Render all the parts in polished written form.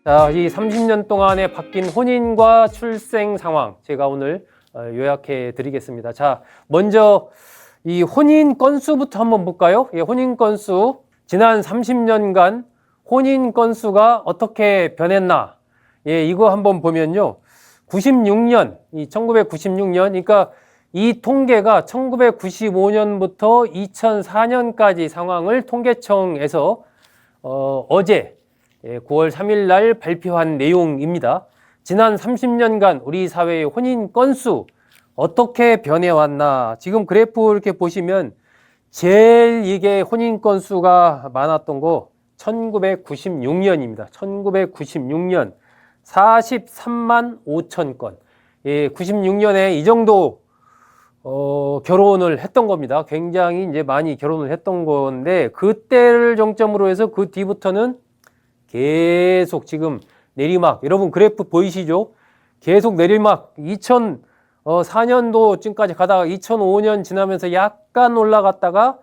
자, 이 30년 동안에 바뀐 혼인과 출생 상황 제가 오늘 요약해 드리겠습니다. 자, 먼저 이 혼인 건수부터 한번 볼까요? 예, 혼인 건수, 지난 30년간 혼인 건수가 어떻게 변했나? 예, 이거 한번 보면요. 96년, 이 1996년, 그러니까 이 통계가 1995년부터 2004년까지 상황을 통계청에서 어제 9월 3일 날 발표한 내용입니다. 지난 30년간 우리 사회의 혼인 건수 어떻게 변해왔나. 지금 그래프 이렇게 보시면 제일 이게 혼인 건수가 많았던 거 1996년입니다. 1996년 43만 5천 건. 예, 96년에 이 정도 결혼을 했던 겁니다. 굉장히 이제 많이 결혼을 했던 건데, 그때를 정점으로 해서 그 뒤부터는 계속 지금 내리막, 여러분 그래프 보이시죠? 계속 내리막, 2004년도쯤까지 가다가 2005년 지나면서 약간 올라갔다가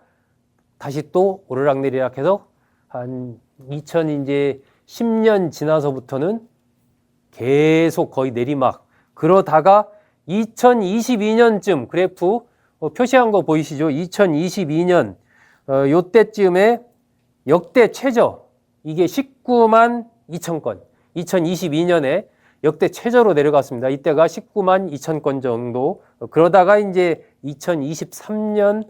다시 또 오르락내리락 해서 한 2010년 지나서부터는 계속 거의 내리막, 그러다가 2022년쯤 그래프 표시한 거 보이시죠? 2022년 요때쯤에 역대 최저, 이게 19만 2천 건, 2022년에 역대 최저로 내려갔습니다. 이때가 19만 2천 건 정도. 그러다가 이제 2023년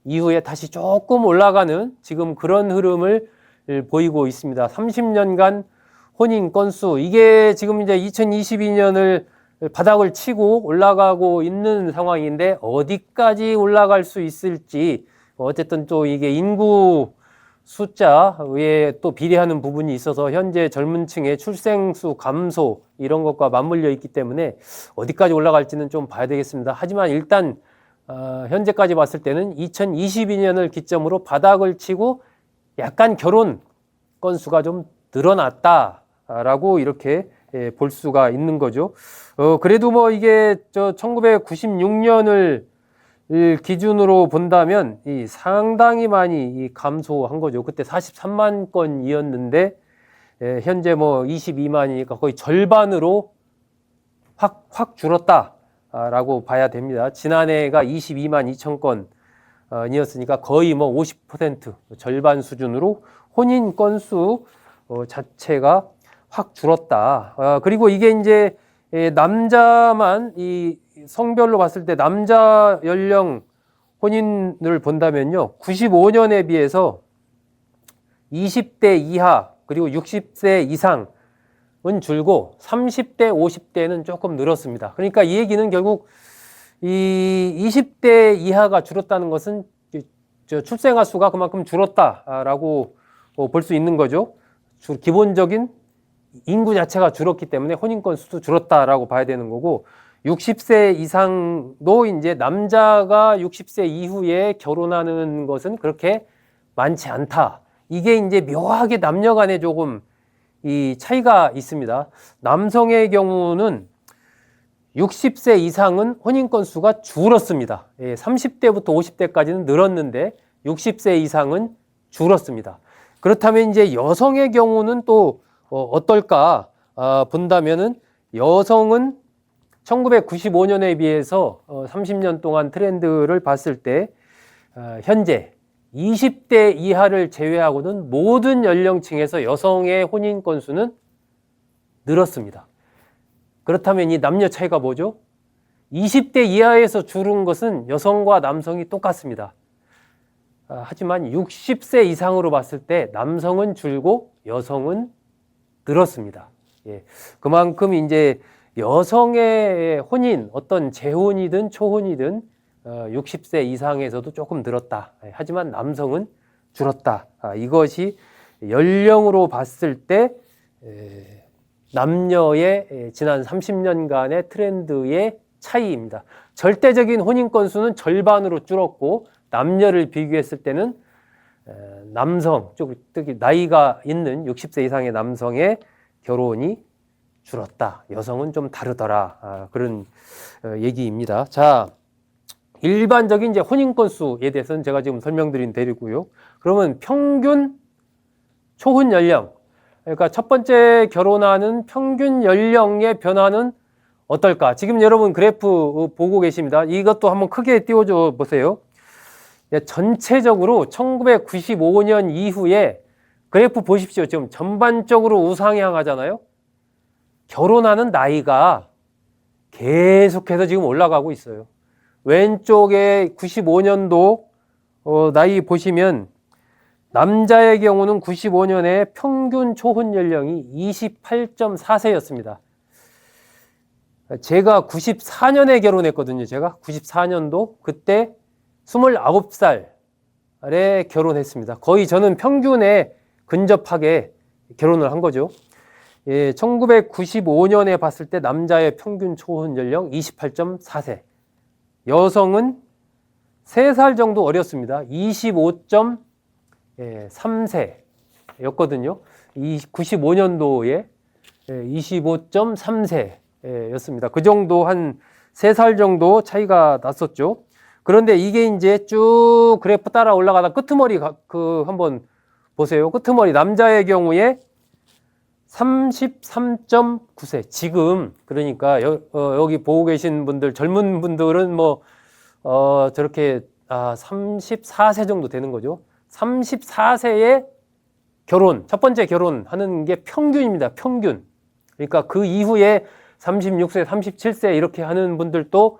이후에 다시 조금 올라가는 지금 그런 흐름을 보이고 있습니다. 30년간 혼인 건수, 이게 지금 이제 2022년을 바닥을 치고 올라가고 있는 상황인데 어디까지 올라갈 수 있을지, 어쨌든 또 이게 인구 숫자에 또 비례하는 부분이 있어서 현재 젊은 층의 출생수 감소 이런 것과 맞물려 있기 때문에 어디까지 올라갈지는 좀 봐야 되겠습니다. 하지만 일단 현재까지 봤을 때는 2022년을 기점으로 바닥을 치고 약간 결혼 건수가 좀 늘어났다라고 이렇게 볼 수가 있는 거죠. 그래도 뭐 이게 1996년을 기준으로 본다면 이 상당히 많이 이 감소한 거죠. 그때 43만 건이었는데 현재 뭐 22만이니까 거의 절반으로 확 줄었다라고 봐야 됩니다. 지난해가 22만 2천 건이었으니까 거의 뭐 50% 절반 수준으로 혼인 건수 자체가 확 줄었다. 그리고 이게 이제 남자만 이 성별로 봤을 때 남자 연령 혼인을 본다면요, 95년에 비해서 20대 이하 그리고 60세 이상은 줄고 30대 50대는 조금 늘었습니다. 그러니까 이 얘기는 결국 이 20대 이하가 줄었다는 것은 출생아 수가 그만큼 줄었다라고 볼 수 있는 거죠. 기본적인 인구 자체가 줄었기 때문에 혼인 건수도 줄었다라고 봐야 되는 거고, 60세 이상도 이제 남자가 60세 이후에 결혼하는 것은 그렇게 많지 않다. 이게 이제 묘하게 남녀 간에 조금 이 차이가 있습니다. 남성의 경우는 60세 이상은 혼인 건수가 줄었습니다. 30대부터 50대까지는 늘었는데 60세 이상은 줄었습니다. 그렇다면 이제 여성의 경우는 또 어떨까 본다면은, 여성은 1995년에 비해서 30년 동안 트렌드를 봤을 때 현재 20대 이하를 제외하고는 모든 연령층에서 여성의 혼인 건수는 늘었습니다. 그렇다면 이 남녀 차이가 뭐죠? 20대 이하에서 줄은 것은 여성과 남성이 똑같습니다. 하지만 60세 이상으로 봤을 때 남성은 줄고 여성은 늘었습니다. 예, 그만큼 이제 여성의 혼인, 어떤 재혼이든 초혼이든 60세 이상에서도 조금 늘었다. 하지만 남성은 줄었다. 이것이 연령으로 봤을 때 남녀의 지난 30년간의 트렌드의 차이입니다. 절대적인 혼인 건수는 절반으로 줄었고, 남녀를 비교했을 때는 남성, 특히 나이가 있는 60세 이상의 남성의 결혼이 줄었다. 여성은 좀 다르더라. 그런 얘기입니다. 자, 일반적인 이제 혼인 건수에 대해서는 제가 지금 설명드린 대로고요. 그러면 평균 초혼 연령, 그러니까 첫 번째 결혼하는 평균 연령의 변화는 어떨까? 지금 여러분 그래프 보고 계십니다. 이것도 한번 크게 띄워줘 보세요. 전체적으로 1995년 이후에 그래프 보십시오. 지금 전반적으로 우상향하잖아요. 결혼하는 나이가 계속해서 지금 올라가고 있어요. 왼쪽에 95년도 나이 보시면 남자의 경우는 95년에 평균 초혼 연령이 28.4세였습니다. 제가 94년에 결혼했거든요. 제가 94년도 그때 29살에 결혼했습니다. 거의 저는 평균에 근접하게 결혼을 한 거죠. 1995년에 봤을 때 남자의 평균 초혼 연령 28.4세. 여성은 3살 정도 어렸습니다. 25.3세였거든요. 95년도에 25.3세였습니다. 그 정도 한 3살 정도 차이가 났었죠. 그런데 이게 이제 쭉 그래프 따라 올라가다 끄트머리 한번 보세요. 끄트머리 남자의 경우에 33.9세. 지금 그러니까 여기 보고 계신 분들 젊은 분들은 저렇게 34세 정도 되는 거죠. 34세에 결혼, 첫 번째 결혼하는 게 평균입니다. 평균. 그러니까 그 이후에 36세, 37세 이렇게 하는 분들도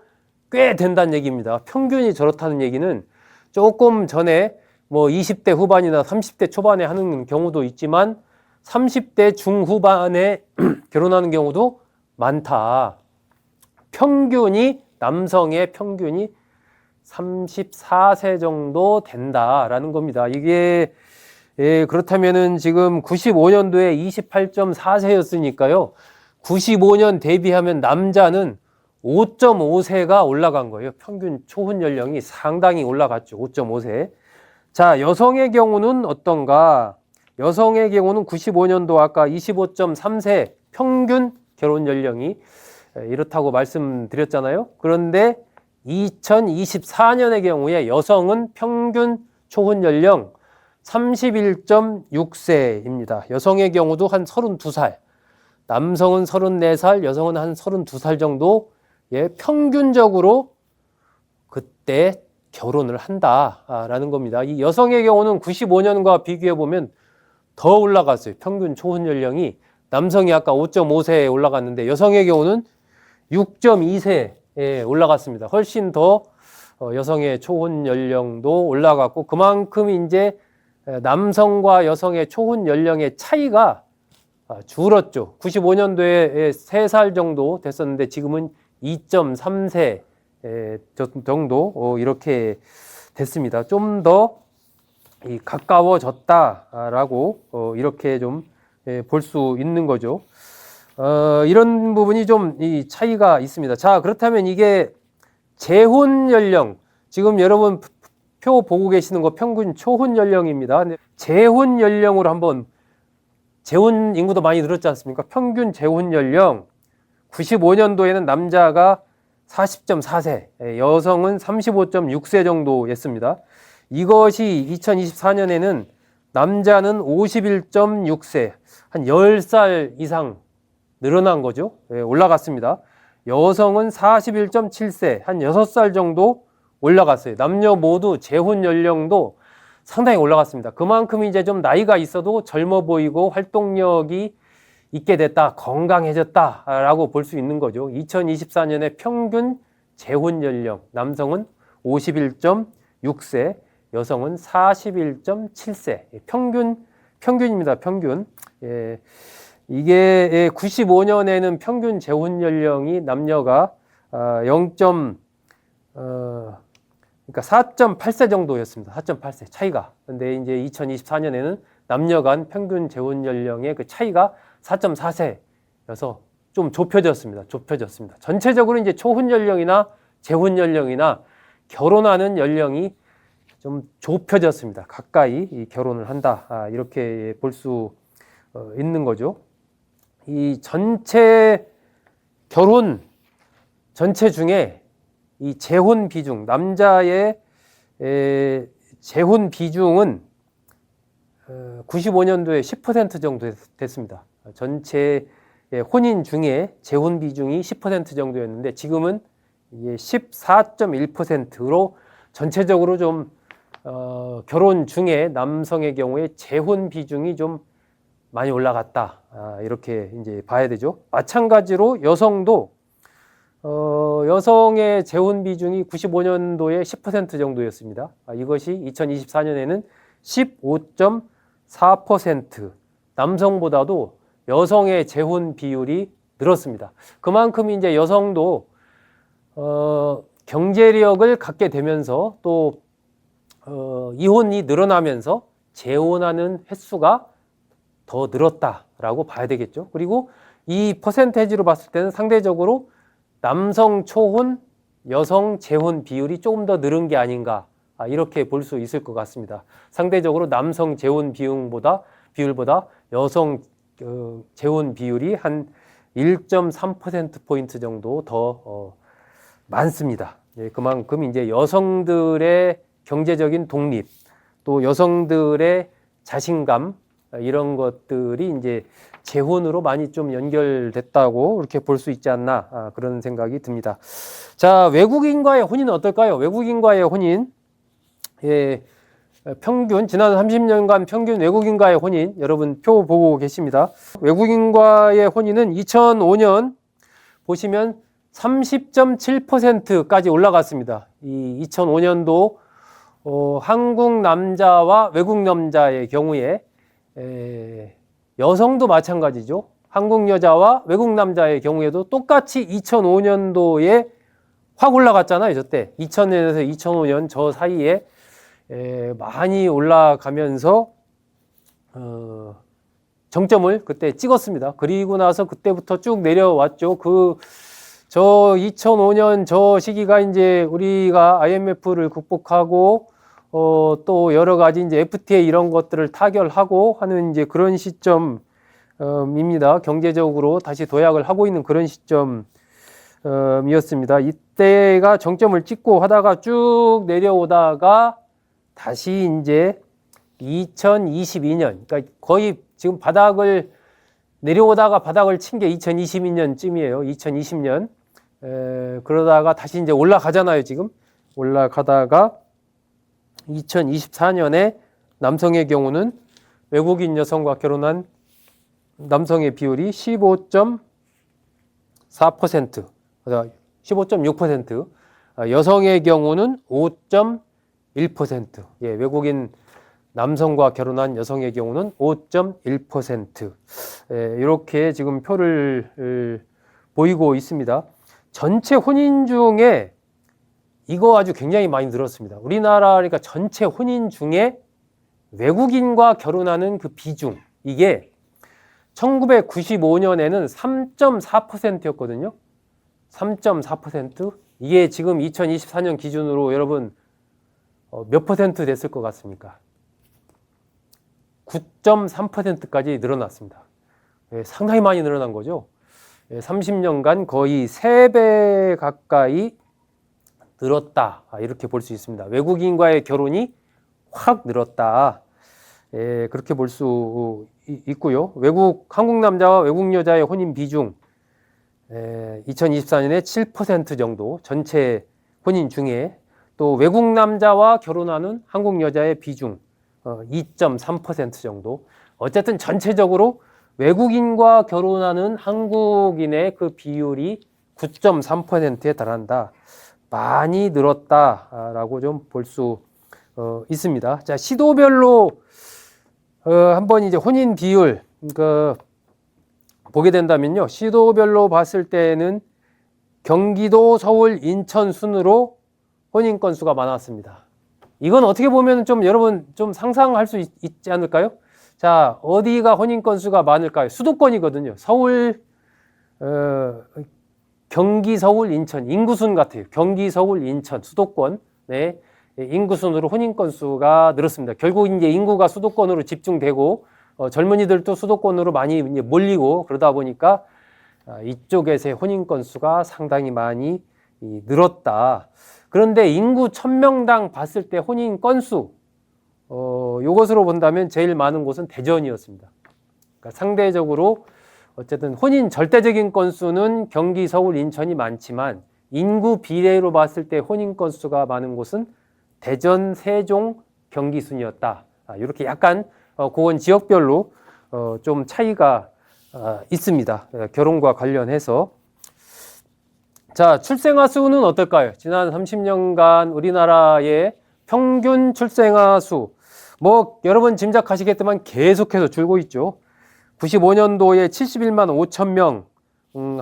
꽤 된다는 얘기입니다. 평균이 저렇다는 얘기는 조금 전에 20대 후반이나 30대 초반에 하는 경우도 있지만 30대 중후반에 결혼하는 경우도 많다. 평균이, 남성의 평균이 34세 정도 된다라는 겁니다. 이게 그렇다면은 지금 95년도에 28.4세였으니까요. 95년 대비하면 남자는 5.5세가 올라간 거예요. 평균 초혼 연령이 상당히 올라갔죠. 5.5세. 자, 여성의 경우는 어떤가? 여성의 경우는 95년도 아까 25.3세 평균 결혼 연령이 이렇다고 말씀드렸잖아요. 그런데 2024년의 경우에 여성은 평균 초혼 연령 31.6세입니다. 여성의 경우도 한 32살, 남성은 34살, 여성은 한 32살 정도 평균적으로 그때 결혼을 한다라는 겁니다. 이 여성의 경우는 95년과 비교해 보면 더 올라갔어요. 평균 초혼 연령이 남성이 아까 5.5세에 올라갔는데 여성의 경우는 6.2세에 올라갔습니다. 훨씬 더 여성의 초혼 연령도 올라갔고 그만큼 이제 남성과 여성의 초혼 연령의 차이가 줄었죠. 95년도에 3살 정도 됐었는데 지금은 2.3세 정도 이렇게 됐습니다. 좀 더 가까워졌다라고 이렇게 좀 볼 수 있는 거죠. 이런 부분이 좀 이 차이가 있습니다. 자, 그렇다면 이게 재혼 연령, 지금 여러분 표 보고 계시는 거 평균 초혼 연령입니다. 재혼 연령으로 한번, 재혼 인구도 많이 늘었지 않습니까? 평균 재혼 연령 95년도에는 남자가 40.4세, 여성은 35.6세 정도였습니다. 이것이 2024년에는 남자는 51.6세, 한 10살 이상 늘어난 거죠. 올라갔습니다. 여성은 41.7세, 한 6살 정도 올라갔어요. 남녀 모두 재혼 연령도 상당히 올라갔습니다. 그만큼 이제 좀 나이가 있어도 젊어 보이고 활동력이 있게 됐다, 건강해졌다라고 볼 수 있는 거죠. 2024년에 평균 재혼 연령, 남성은 51.6세, 여성은 41.7세. 평균입니다. 평균. 이게 95년에는 평균 재혼 연령이 남녀가 4.8세 정도였습니다. 4.8세 차이가. 근데 이제 2024년에는 남녀 간 평균 재혼 연령의 그 차이가 4.4세여서 좀 좁혀졌습니다. 전체적으로 이제 초혼 연령이나 재혼 연령이나 결혼하는 연령이 좀 좁혀졌습니다. 가까이 결혼을 한다. 이렇게 볼 수 있는 거죠. 이 전체 결혼 전체 중에 이 재혼 비중, 남자의 재혼 비중은 95년도에 10% 정도 됐습니다. 전체 혼인 중에 재혼 비중이 10% 정도였는데 지금은 이게 14.1%로 전체적으로 좀 결혼 중에 남성의 경우에 재혼 비중이 좀 많이 올라갔다. 이렇게 이제 봐야 되죠. 마찬가지로 여성도 여성의 재혼 비중이 95년도에 10% 정도였습니다. 이것이 2024년에는 15.4%, 남성보다도 여성의 재혼 비율이 늘었습니다. 그만큼 이제 여성도 경제력을 갖게 되면서 또 이혼이 늘어나면서 재혼하는 횟수가 더 늘었다라고 봐야 되겠죠. 그리고 이 퍼센테이지로 봤을 때는 상대적으로 남성 초혼, 여성 재혼 비율이 조금 더 늘은 게 아닌가, 이렇게 볼 수 있을 것 같습니다. 상대적으로 남성 재혼 비율보다 여성 재혼 비율이 한 1.3%포인트 정도 더 많습니다. 그만큼 이제 여성들의 경제적인 독립, 또 여성들의 자신감, 이런 것들이 이제 재혼으로 많이 좀 연결됐다고 이렇게 볼 수 있지 않나, 그런 생각이 듭니다. 자, 외국인과의 혼인은 어떨까요? 외국인과의 혼인, 평균 지난 30년간 평균 외국인과의 혼인, 여러분 표 보고 계십니다. 외국인과의 혼인은 2005년 보시면 30.7%까지 올라갔습니다. 이 2005년도 한국 남자와 외국 남자의 경우에 여성도 마찬가지죠. 한국 여자와 외국 남자의 경우에도 똑같이 2005년도에 확 올라갔잖아요. 저때 2000년에서 2005년 저 사이에 많이 올라가면서 정점을 그때 찍었습니다. 그리고 나서 그때부터 쭉 내려왔죠. 저 2005년 저 시기가 이제 우리가 IMF를 극복하고 또 여러 가지 이제 FTA 이런 것들을 타결하고 하는 이제 그런 시점입니다. 경제적으로 다시 도약을 하고 있는 그런 시점이었습니다. 이때가 정점을 찍고 하다가 쭉 내려오다가 다시 이제 2022년, 그러니까 거의 지금 바닥을 내려오다가 바닥을 친 게 2022년쯤이에요. 2020년. 그러다가 다시 이제 올라가잖아요. 지금 올라가다가 2024년에 남성의 경우는 외국인 여성과 결혼한 남성의 비율이 15.4%, 15.6%, 여성의 경우는 5.1%, 외국인 남성과 결혼한 여성의 경우는 5.1%, 이렇게 지금 표를 보이고 있습니다. 전체 혼인 중에 이거 아주 굉장히 많이 늘었습니다. 우리나라 그러니까 전체 혼인 중에 외국인과 결혼하는 그 비중, 이게 1995년에는 3.4%였거든요. 3.4%. 이게 지금 2024년 기준으로 여러분 몇 퍼센트 됐을 것 같습니까? 9.3%까지 늘어났습니다. 상당히 많이 늘어난 거죠. 30년간 거의 3배 가까이 늘었다, 이렇게 볼 수 있습니다. 외국인과의 결혼이 확 늘었다, 그렇게 볼 수 있고요. 한국 남자와 외국 여자의 혼인 비중 2024년에 7% 정도, 전체 혼인 중에 또 외국 남자와 결혼하는 한국 여자의 비중 2.3% 정도. 어쨌든 전체적으로 외국인과 결혼하는 한국인의 그 비율이 9.3%에 달한다. 많이 늘었다라고 좀 볼 수 있습니다. 자, 시도별로 한번 이제 혼인 비율 보게 된다면요. 시도별로 봤을 때는 경기도, 서울, 인천 순으로 혼인 건수가 많았습니다. 이건 어떻게 보면 좀 여러분 좀 상상할 수 있지 않을까요? 자, 어디가 혼인 건수가 많을까요? 수도권이거든요. 서울, 경기, 서울, 인천, 인구순 같아요. 경기, 서울, 인천, 수도권. 네. 인구순으로 혼인 건수가 늘었습니다. 결국 이제 인구가 수도권으로 집중되고, 젊은이들도 수도권으로 많이 이제 몰리고 그러다 보니까 이쪽에서의 혼인 건수가 상당히 많이 늘었다. 그런데 인구 1000명당 봤을 때 혼인 건수, 요것으로 본다면 제일 많은 곳은 대전이었습니다. 그러니까 상대적으로 어쨌든 혼인 절대적인 건수는 경기, 서울, 인천이 많지만 인구 비례로 봤을 때 혼인 건수가 많은 곳은 대전, 세종, 경기 순이었다. 이렇게 약간 그건 지역별로 좀 차이가 있습니다. 결혼과 관련해서. 자, 출생아 수는 어떨까요? 지난 30년간 우리나라의 평균 출생아 수, 뭐 여러분 짐작하시겠지만 계속해서 줄고 있죠. 95년도에 71만 5천 명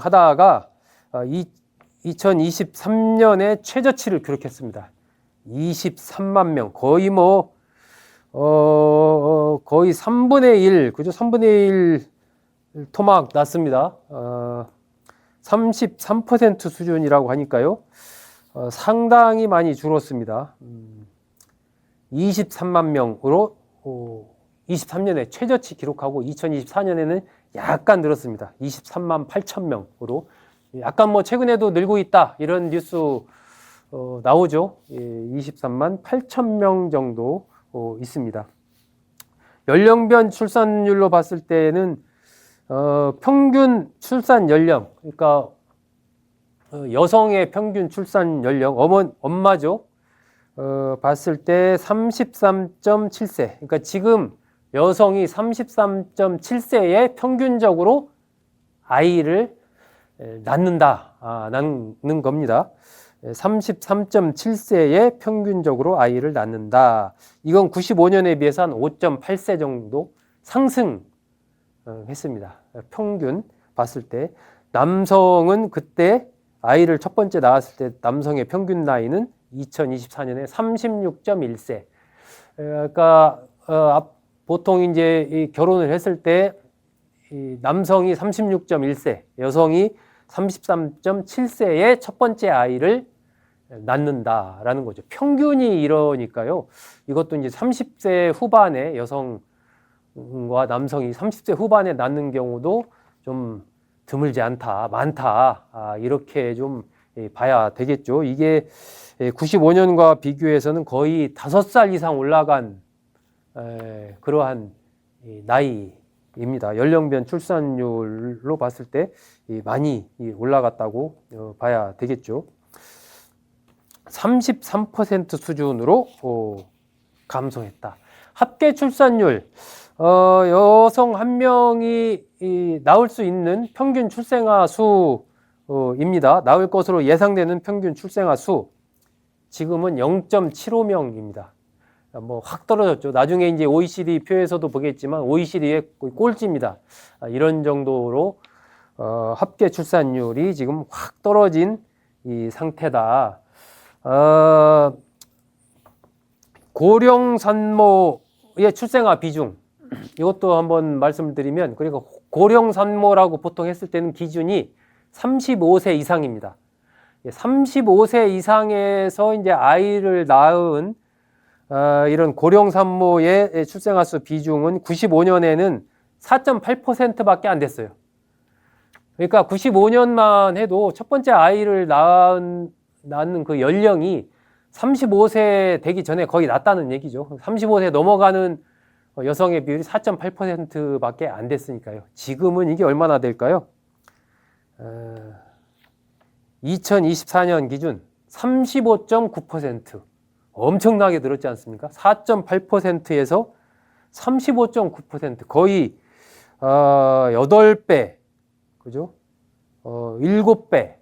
하다가 2023년에 최저치를 기록했습니다. 23만 명, 거의 거의 3분의 1, 그죠? 3분의 1 토막 났습니다. 33% 수준이라고 하니까요. 상당히 많이 줄었습니다. 23만 명으로 23년에 최저치 기록하고 2024년에는 약간 늘었습니다. 23만 8천 명으로. 약간 뭐 최근에도 늘고 있다 이런 뉴스 나오죠. 23만 8천 명 정도 있습니다. 연령별 출산율로 봤을 때는 평균 출산 연령, 그러니까 여성의 평균 출산 연령, 엄마죠. 봤을 때 33.7세. 그러니까 지금 여성이 33.7세에 평균적으로 아이를 낳는 겁니다. 33.7세에 평균적으로 아이를 낳는다. 이건 95년에 비해서 한 5.8세 정도 상승했습니다. 평균 봤을 때. 남성은 그때 아이를 첫 번째 낳았을 때 남성의 평균 나이는 2024년에 36.1세. 그러니까 보통 이제 이 결혼을 했을 때 이 남성이 36.1세, 여성이 33.7세에 첫 번째 아이를 낳는다라는 거죠. 평균이 이러니까요. 이것도 이제 30세 후반에 여성과 남성이 30세 후반에 낳는 경우도 좀 드물지 않다, 많다, 이렇게 좀 봐야 되겠죠. 이게 95년과 비교해서는 거의 5살 이상 올라간 그러한 나이입니다. 연령별 출산율로 봤을 때 많이 올라갔다고 봐야 되겠죠. 33% 수준으로 감소했다. 합계 출산율, 여성 한 명이 낳을 수 있는 평균 출생아 수입니다. 낳을 것으로 예상되는 평균 출생아 수, 지금은 0.75명입니다. 뭐 확 떨어졌죠. 나중에 이제 OECD 표에서도 보겠지만 OECD의 꼴찌입니다. 이런 정도로 합계 출산율이 지금 확 떨어진 이 상태다. 고령 산모의 출생아 비중, 이것도 한번 말씀드리면, 그러니까 고령 산모라고 보통 했을 때는 기준이 35세 이상입니다. 35세 이상에서 이제 아이를 낳은 이런 고령 산모의 출생아 수 비중은 95년에는 4.8%밖에 안 됐어요. 그러니까 95년만 해도 첫 번째 아이를 낳는 그 연령이 35세 되기 전에 거의 낳았다는 얘기죠. 35세 넘어가는 여성의 비율이 4.8%밖에 안 됐으니까요. 지금은 이게 얼마나 될까요? 2024년 기준 35.9%. 엄청나게 늘었지 않습니까? 4.8%에서 35.9%. 거의 8배, 그죠? 7배,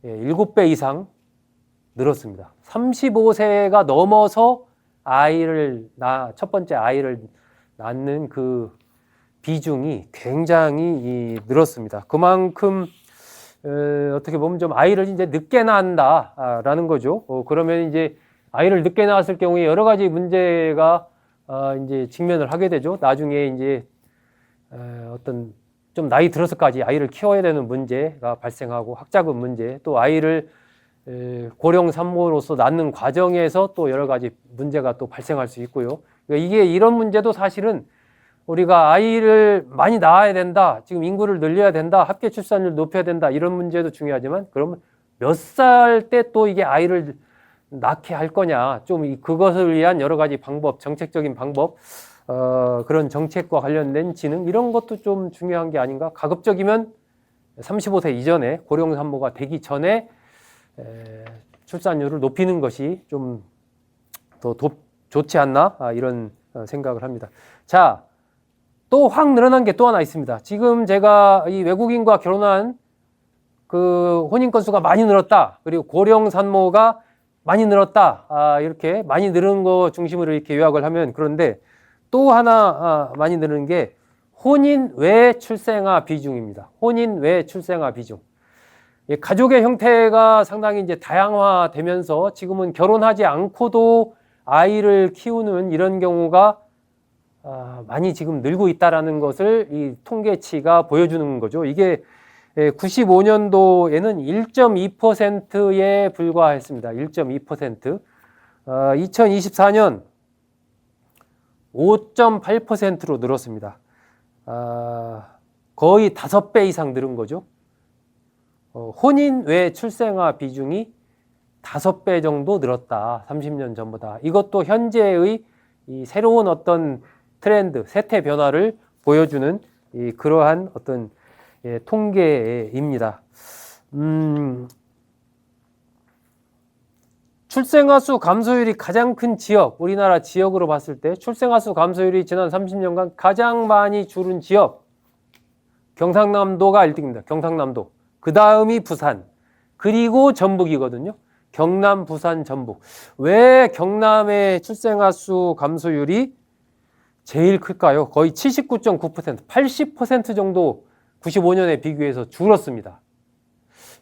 7배 이상 늘었습니다. 35세가 넘어서 첫 번째 아이를 낳는 그 비중이 굉장히 늘었습니다. 그만큼 어떻게 보면 좀 아이를 이제 늦게 낳는다라는 거죠. 그러면 이제 아이를 늦게 낳았을 경우에 여러 가지 문제가 이제 직면을 하게 되죠. 나중에 이제 어떤 좀 나이 들어서까지 아이를 키워야 되는 문제가 발생하고, 학자금 문제, 또 아이를 고령 산모로서 낳는 과정에서 또 여러 가지 문제가 또 발생할 수 있고요. 그러니까 이런 문제도 사실은 우리가 아이를 많이 낳아야 된다, 지금 인구를 늘려야 된다, 합계 출산율 높여야 된다, 이런 문제도 중요하지만, 그러면 몇 살 때 또 이게 아이를 낳게 할 거냐, 좀 그것을 위한 여러 가지 방법, 정책적인 방법, 그런 정책과 관련된 지능, 이런 것도 좀 중요한 게 아닌가. 가급적이면 35세 이전에, 고령 산모가 되기 전에 출산율을 높이는 것이 좀 더 좋지 않나, 이런 생각을 합니다. 자, 또 확 늘어난 게 또 하나 있습니다. 지금 제가 이 외국인과 결혼한 그 혼인 건수가 많이 늘었다, 그리고 고령 산모가 많이 늘었다, 이렇게 많이 늘은 거 중심으로 이렇게 요약을 하면, 그런데 또 하나 많이 늘은 게 혼인 외 출생아 비중입니다. 혼인 외 출생아 비중. 가족의 형태가 상당히 이제 다양화되면서 지금은 결혼하지 않고도 아이를 키우는 이런 경우가 많이 지금 늘고 있다라는 것을 이 통계치가 보여주는 거죠. 이게 95년도에는 1.2%에 불과했습니다. 1.2%. 2024년 5.8%로 늘었습니다. 거의 5배 이상 늘은 거죠. 혼인 외 출생아 비중이 5배 정도 늘었다. 30년 전보다. 이것도 현재의 이 새로운 어떤 트렌드, 세태 변화를 보여주는 그러한 어떤 통계입니다. 출생아 수 감소율이 가장 큰 지역, 우리나라 지역으로 봤을 때 출생아 수 감소율이 지난 30년간 가장 많이 줄은 지역, 경상남도가 1등입니다. 경상남도. 그 다음이 부산, 그리고 전북이거든요. 경남, 부산, 전북. 왜 경남의 출생아 수 감소율이 제일 클까요? 거의 79.9%, 80% 정도 95년에 비교해서 줄었습니다.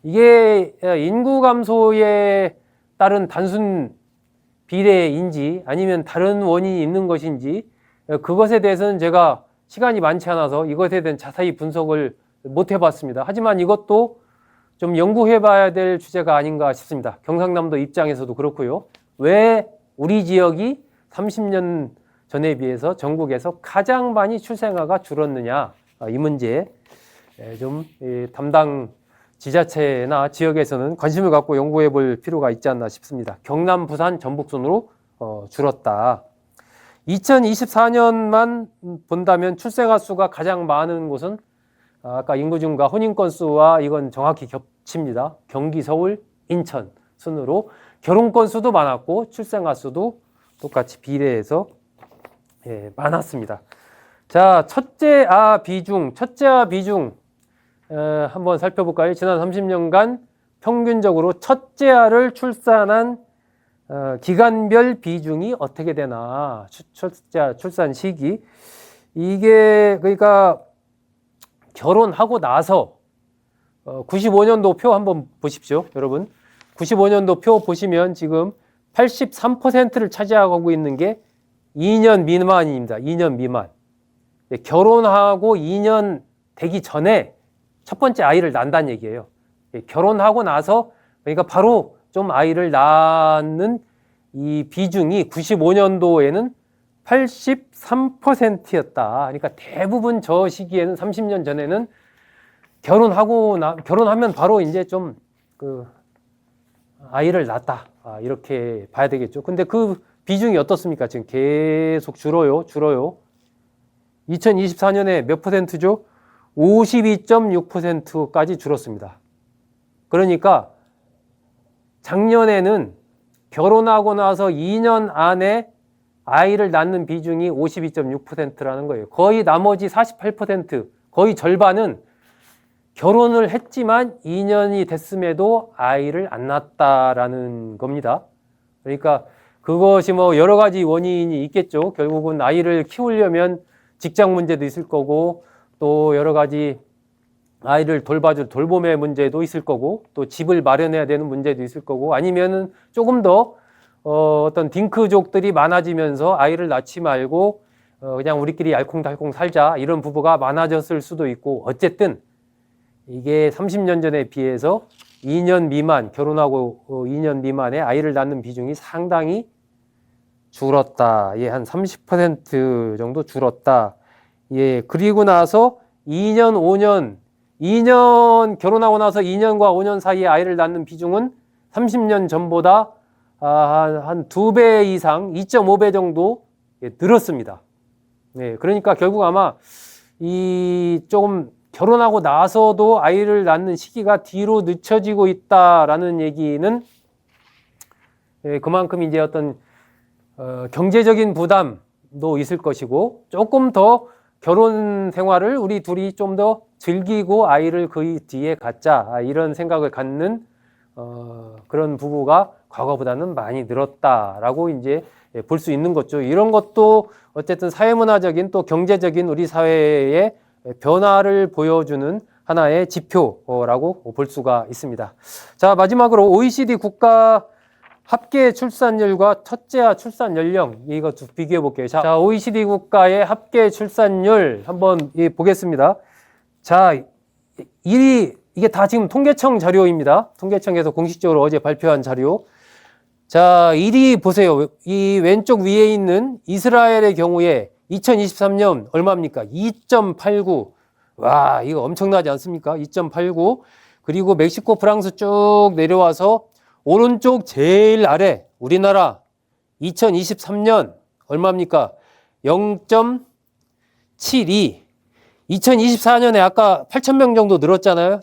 이게 인구 감소에 따른 단순 비례인지 아니면 다른 원인이 있는 것인지, 그것에 대해서는 제가 시간이 많지 않아서 이것에 대한 자세히 분석을 못 해봤습니다. 하지만 이것도 좀 연구해 봐야 될 주제가 아닌가 싶습니다. 경상남도 입장에서도 그렇고요. 왜 우리 지역이 30년 전에 비해서 전국에서 가장 많이 출생아가 줄었느냐, 이 문제에 좀 담당 지자체나 지역에서는 관심을 갖고 연구해 볼 필요가 있지 않나 싶습니다. 경남, 부산, 전북 순으로 줄었다. 2024년만 본다면 출생아 수가 가장 많은 곳은 아까 인구 증가, 혼인 건수와 이건 정확히 겹칩니다. 경기, 서울, 인천 순으로 결혼 건수도 많았고 출생아 수도 똑같이 비례해서 많았습니다. 자, 첫째아 비중 한번 살펴볼까요? 지난 30년간 평균적으로 첫째아를 출산한 기간별 비중이 어떻게 되나, 첫째아 출산 시기. 이게 그러니까 결혼하고 나서 95년도 표 한번 보십시오, 여러분. 95년도 표 보시면 지금 83%를 차지하고 있는 게 2년 미만입니다. 2년 미만. 결혼하고 2년 되기 전에 첫 번째 아이를 낳는다는 얘기예요. 결혼하고 나서, 그러니까 바로 좀 아이를 낳는 이 비중이 95년도에는 83%였다. 그러니까 대부분 저 시기에는 30년 전에는 결혼하면 바로 이제 좀 아이를 낳았다. 이렇게 봐야 되겠죠. 근데 그 비중이 어떻습니까? 지금 계속 줄어요. 2024년에 몇 퍼센트죠? 52.6%까지 줄었습니다. 그러니까 작년에는 결혼하고 나서 2년 안에 아이를 낳는 비중이 52.6%라는 거예요. 거의 나머지 48%, 거의 절반은 결혼을 했지만 2년이 됐음에도 아이를 안 낳았다라는 겁니다. 그러니까 그것이 뭐 여러 가지 원인이 있겠죠. 결국은 아이를 키우려면 직장 문제도 있을 거고, 또 여러 가지 아이를 돌봐줄 돌봄의 문제도 있을 거고, 또 집을 마련해야 되는 문제도 있을 거고, 아니면은 조금 더 어떤 딩크족들이 많아지면서 아이를 낳지 말고 그냥 우리끼리 알콩달콩 살자, 이런 부부가 많아졌을 수도 있고, 어쨌든 이게 30년 전에 비해서 2년 미만, 결혼하고 2년 미만의 아이를 낳는 비중이 상당히 줄었다. 한 30% 정도 줄었다. 그리고 나서 2년, 5년 결혼하고 나서 2년과 5년 사이에 아이를 낳는 비중은 30년 전보다 한 2배 이상, 2.5배 정도 늘었습니다. 네, 그러니까 결국 아마 이 조금 결혼하고 나서도 아이를 낳는 시기가 뒤로 늦춰지고 있다라는 얘기는 그만큼 이제 어떤 경제적인 부담도 있을 것이고 조금 더 결혼 생활을 우리 둘이 좀 더 즐기고 아이를 그 뒤에 갖자 이런 생각을 갖는 그런 부부가 과거보다는 많이 늘었다라고 이제 볼 수 있는 거죠. 이런 것도 어쨌든 사회문화적인 또 경제적인 우리 사회의 변화를 보여주는 하나의 지표라고 볼 수가 있습니다. 자, 마지막으로 OECD 국가 합계 출산율과 첫째아 출산 연령 이거 좀 비교해 볼게요. 자, OECD 국가의 합계 출산율 한번 보겠습니다. 자, 이게 다 지금 통계청 자료입니다. 통계청에서 공식적으로 어제 발표한 자료. 자, 1위 보세요. 이 왼쪽 위에 있는 이스라엘의 경우에 2023년 얼마입니까? 2.89. 와, 이거 엄청나지 않습니까? 2.89. 그리고 멕시코, 프랑스 쭉 내려와서 오른쪽 제일 아래 우리나라 2023년 얼마입니까? 0.72. 2024년에 아까 8,000명 정도 늘었잖아요.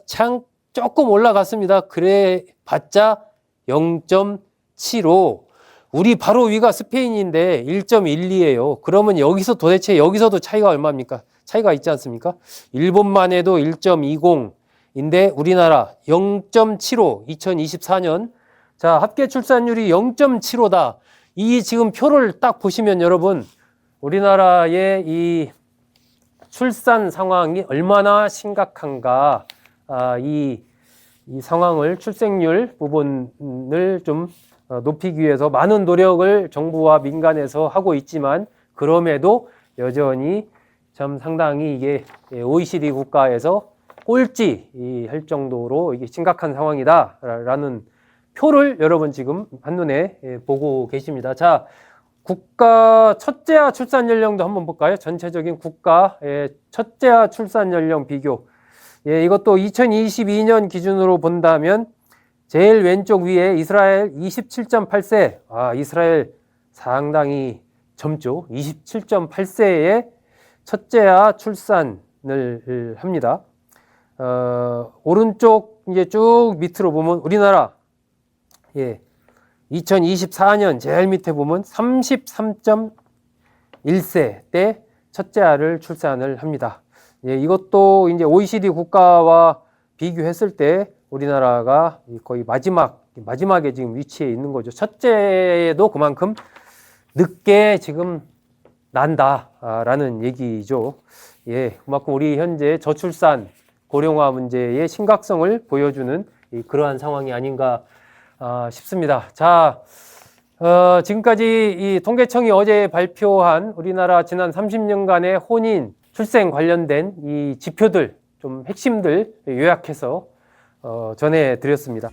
조금 올라갔습니다. 그래 봤자 0.75. 우리 바로 위가 스페인인데 1.12예요. 그러면 도대체 여기서도 차이가 얼마입니까? 차이가 있지 않습니까? 일본만 해도 1.20인데 우리나라 0.75. 2024년. 자, 합계 출산율이 0.75다. 이 지금 표를 딱 보시면 여러분, 우리나라의 이 출산 상황이 얼마나 심각한가, 이 상황을, 출생률 부분을 좀 높이기 위해서 많은 노력을 정부와 민간에서 하고 있지만, 그럼에도 여전히 참 상당히 이게 OECD 국가에서 꼴찌 할 정도로 이게 심각한 상황이다라는 표를 여러분 지금 한눈에 보고 계십니다. 자, 국가 첫째아 출산 연령도 한번 볼까요? 전체적인 국가의 첫째아 출산 연령 비교. 이것도 2022년 기준으로 본다면 제일 왼쪽 위에 이스라엘 27.8세. 이스라엘 상당히 젊죠. 27.8세에 첫째아 출산을 합니다. 오른쪽 이제 쭉 밑으로 보면 우리나라 2024년 제일 밑에 보면 33.1세 때 첫째아를 출산을 합니다. 이것도 이제 OECD 국가와 비교했을 때 우리나라가 거의 마지막에 지금 위치해 있는 거죠. 첫째도 그만큼 늦게 지금 난다라는 얘기죠. 그만큼 우리 현재 저출산 고령화 문제의 심각성을 보여주는 그러한 상황이 아닌가 싶습니다. 자, 지금까지 이 통계청이 어제 발표한 우리나라 지난 30년간의 혼인, 출생 관련된 이 지표들, 좀 핵심들 요약해서 전해드렸습니다.